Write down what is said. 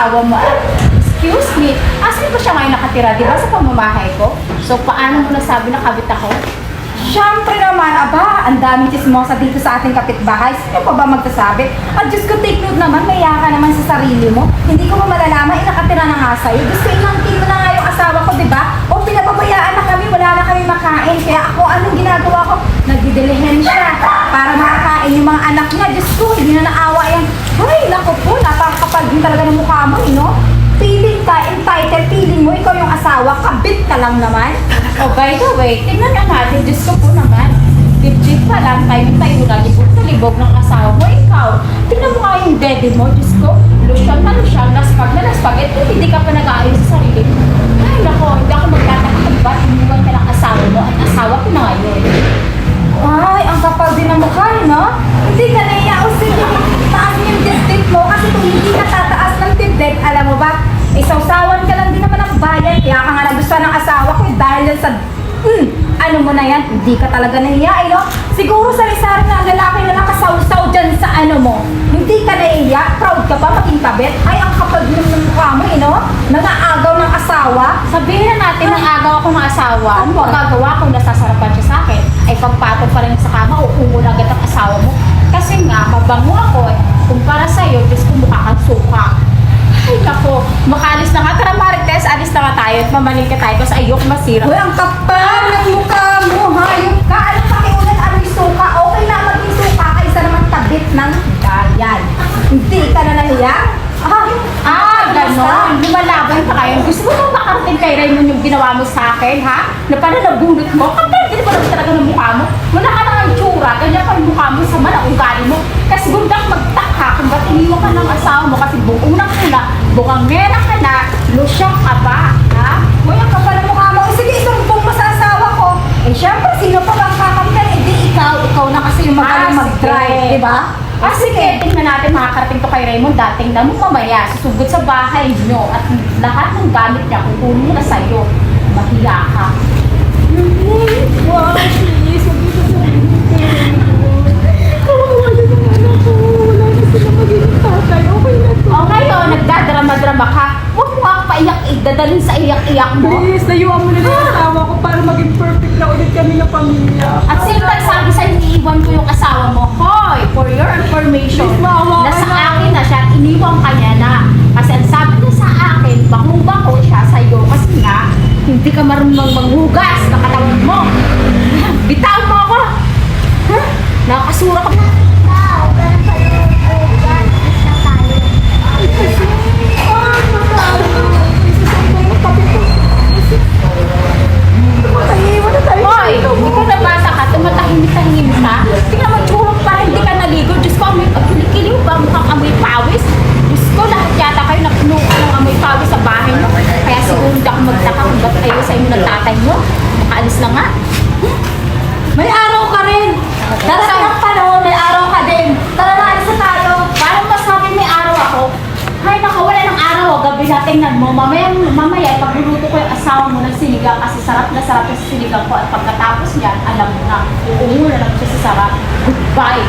asawa mo. Excuse me, asan ba siya ngayon nakatira, di ba, sa pamamahay ko? So, paano mo nasabi na kabit ako? Siyempre naman, aba, ang daming chismosa dito sa ating kapitbahay. Sino pa ba magsasabi? At Diyos ko, take note naman, maya ka naman sa sarili mo. Hindi ko ba malalaman, nakatira na nga sa'yo. Gusto inangkin mo na nga yung asawa ko, di ba? O pinapabayaan na kami, wala na kami makain. Kaya ako, anong ginagawa ko? Nagdidilihensya para makakain yung mga anak niya. Diyos ko, hindi na naawa yan. Ay, naku po, napakapal din talaga ng mukha mo, no? Feeling ka, entitled, feeling mo, ikaw yung asawa, kabit ka lang naman. Oh, by the way, tingnan nga natin, Diyos ko po naman. Dip-dip pa lang, tayo na libog sa libog ng asawa mo, ikaw. Tingnan mo nga yung bede mo, Diyos ko. Lusyang na lusyang, laspag na laspag, hindi ka pa nag-aayos sa sarili mo. Ay, nako, hindi ako magtatakot ba, iniwan ka ng asawa mo at asawa ko na ngayon. Ay, ang kapal din ng mukha, no? Hindi ka naiya o sige, taas yung dip-dip mo kasi kung hindi ka tataas ng dip-dip, alam mo ba, isawsawan ka lang din naman ng bayan, kaya ka nga nagustuhan ng asawa ko dahil sa, ano mo na yan, hindi ka talaga nahiya, no? Siguro sari-sari na lalaki na nakasawsaw dyan sa ano mo, hindi ka nahiya, proud ka ba maging kabit? Ay, ang kapal din ng mukha mo, no? Nangaagaw ng asawa. Sabihin na natin, nangaagaw ako ng asawa. Ano ang gagawa kung nasasarapan siya sa akin? Ay pagpatong pa rin sa kama, uumo na agad ang asawa mo. Kasi nga, mabango ako eh. Kumpara sa'yo, Diyos ko mukha kang suka. Ay nako, makaalis na nga. Tara Marites, alis na nga tayo at mamaling ka tayo kasi ayok masira. Uy, ang kapal ng mukha mo, hayop ka. Anong pakiulan, anong suka? Okay na maging suka kaysa naman tabit ng bayan. Hindi ka na nahiya? Ganon. Lumalaban ka kayo. Gusto mo bang makarating kay Raymond yung ginawa mo sa akin, ha? Na parang nabunot mo? Kapag hindi ba naman talaga ng mukha mo? Wala ka na ang tsura. Ganyan pa yung mukha mo sa mga ugali mo. Kasi bundak magtaka kung ba't iniwan ka ng asawa mo kasi unang una, bukang mera ka na, lusyang ka ba, ha? Uy, ang kapal ng mukha mo. Sige, isumpong mo sa asawa ko. Eh, syempre, sino pa bang kakampiyan? Hindi ikaw. Ikaw na kasi yung magaling mag-drive, di ba? Sige, tingnan natin makakarating to kay Raymond. Dating na mo mamaya, susugod sa bahay nyo at lahat ng gamit niya, kukunin mo na sa'yo. Mahiya ka. Wow, please, huwag ito sa kawawa na ng anak ko. Wala na sila magiging tatay. Okay na to. O ngayon, nagdadrama-drama ka. Huwag mo ako paiyak-iyak, dadalhin sa iyak-iyak mo. Please, layuan mo na yung asawa ko para maging perfect na ulit kami ng pamilya. At sino nagsabi sa'yo, iniiwan ko yung asawa mo? Hoy, for your information, Please, maawa ka nasa na. akin na siya at iniwan ka niya na. Kasi ang sabi niya sa akin, bangong-bango siya sa'yo kasi nga, hindi ka marunong manghugas ng katawan mo. Bitaw mo ako! Huh? Nakakasura ka na. Hoy, ikaw na bata ka, tumatahimik-tahimik ka. Tingnan mo, tsurok para hindi ka naligo. Diyos ko, amoy, kiling ba mukhang amoy pawis? Diyos ko, lahat yata kayo napunuan ng amoy pawis sa bahay mo. Kaya siguro hindi ako magtaka kung ba't kayo sa inyo ng tatay mo. Makaalis na nga. May araw ka rin. Darating ang panahon, may araw ka din. Tara na, alis na tayo. Parang masabi may araw ako. Ay, nakawala ng araw, gabi na tingnan mo. Mamaya, pagluluto ko yung asawa mo ng sinigang kasi sarap na sarap yung sinigang ko. At pagkatapos niyan, alam mo na, uungulan na siya sa sarap. Goodbye.